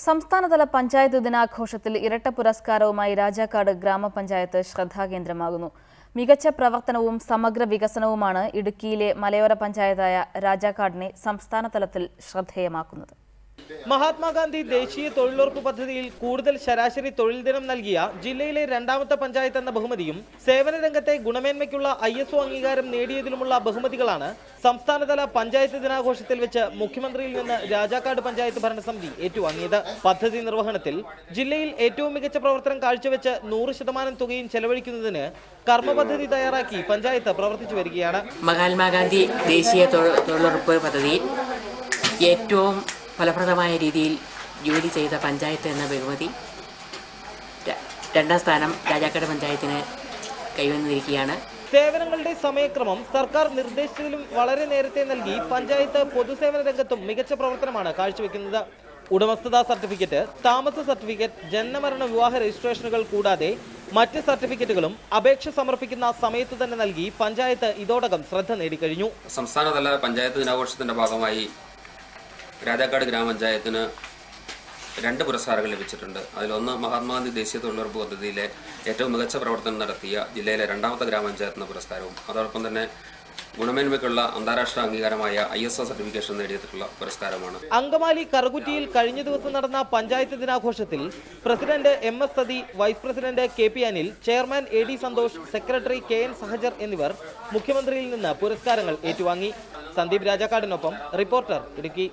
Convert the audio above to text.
സംസ്ഥാനതല പഞ്ചായത്ത് ദിനാഘോഷത്തിൽ ഇരട്ട പുരസ്കാരവുമായി രാജാക്കാട് ഗ്രാമപഞ്ചായത്ത് ശ്രദ്ധാകേന്ദ്രമാകുന്നു. മികച്ച പ്രവർത്തനവും സമഗ്ര വികസനവുമാണ് ഇടുക്കിയിലെ മലയോര പഞ്ചായത്തായ രാജാക്കാടിനെ സംസ്ഥാനതലത്തിൽ ശ്രദ്ധേയമാക്കുന്നത്. മഹാത്മാഗാന്ധി ദേശീയ തൊഴിലുറപ്പ് പദ്ധതിയിൽ കൂടുതൽ ശരാശരി തൊഴിൽ ദിനം നൽകിയ ജില്ലയിലെ രണ്ടാമത്തെ പഞ്ചായത്ത് എന്ന ബഹുമതിയും സേവന രംഗത്തെ ഗുണമേന്മയ്ക്കുള്ള ISO അംഗീകാരം നേടിയതിലുമുള്ള ബഹുമതികളാണ് സംസ്ഥാനതല പഞ്ചായത്ത് ദിനാഘോഷത്തിൽ വെച്ച് മുഖ്യമന്ത്രിയിൽ നിന്ന് രാജാക്കാട് പഞ്ചായത്ത് ഭരണസമിതി ഏറ്റുവാങ്ങിയത്. പദ്ധതി നിർവഹണത്തിൽ ജില്ലയിൽ ഏറ്റവും മികച്ച പ്രവർത്തനം കാഴ്ചവെച്ച് 100% തുകയും ചെലവഴിക്കുന്നതിന് കർമ്മ പദ്ധതി തയ്യാറാക്കി പഞ്ചായത്ത് പ്രവർത്തിച്ചു വരികയാണ്. മഹാത്മാഗാന്ധി ദേശീയ തൊഴിലുറപ്പ് പദ്ധതിയിൽ ഏറ്റവും ഫലപ്രദമായ രീതിയിൽ ജോലി ചെയ്ത പഞ്ചായത്ത് എന്ന ബഹുമതി രണ്ടാം സ്ഥാനം രാജാക്കാട് പഞ്ചായത്തിന് കൈവന്നിരിക്കുകയാണ്. സേവനങ്ങളുടെ സമയക്രമം സർക്കാർ നിർദ്ദേശത്തിലും വളരെ നേരത്തെ നൽകി പഞ്ചായത്ത് പൊതുസേവന രംഗത്തും മികച്ച പ്രവർത്തനമാണ് കാഴ്ചവെക്കുന്നത്. ഉടമസ്ഥതാ സർട്ടിഫിക്കറ്റ്, താമസ സർട്ടിഫിക്കറ്റ്, ജനനമരണ വിവാഹ രജിസ്ട്രേഷനുകൾ കൂടാതെ മറ്റ് സർട്ടിഫിക്കറ്റുകളും അപേക്ഷ സമർപ്പിക്കുന്ന സമയത്ത് തന്നെ നൽകി പഞ്ചായത്ത് ഇതോടകം ശ്രദ്ധ നേടിക്കഴിഞ്ഞു. സംസ്ഥാനതല പഞ്ചായത്ത് ദിനാഘോഷത്തിന്റെ ഭാഗമായി രാജാക്കാട് ഗ്രാമപഞ്ചായത്തിന് 2 പുരസ്കാരങ്ങൾ ലഭിച്ചിട്ടുണ്ട്. അതിലൊന്ന് മഹാത്മാഗാന്ധി ദേശീയ തൊഴിലുറപ്പ് പദ്ധതിയിലെ ഏറ്റവും മികച്ച പ്രവർത്തനം നടത്തിയ ജില്ലയിലെ രണ്ടാമത്തെ ഗ്രാമപഞ്ചായത്ത് എന്ന പുരസ്കാരവും അതോടൊപ്പം തന്നെ ഗുണമേന്മയ്ക്കുള്ള അന്താരാഷ്ട്ര അംഗീകാരമായ ISO സർട്ടിഫിക്കേഷൻ നേടിയിട്ടുള്ള പുരസ്കാരമാണ്. അങ്കമാലി കറുകുറ്റിയിൽ കഴിഞ്ഞ ദിവസം നടന്ന പഞ്ചായത്ത് ദിനാഘോഷത്തിൽ president MS Sathi, vice president KP Anil, chairman AD Santhosh, secretary KN Sahajar എന്നിവർ മുഖ്യമന്ത്രിയിൽ നിന്ന് പുരസ്കാരങ്ങൾ ഏറ്റുവാങ്ങി. സന്ദീപ് രാജാക്കാടിനൊപ്പം റിപ്പോർട്ടർ ഇടുക്കി.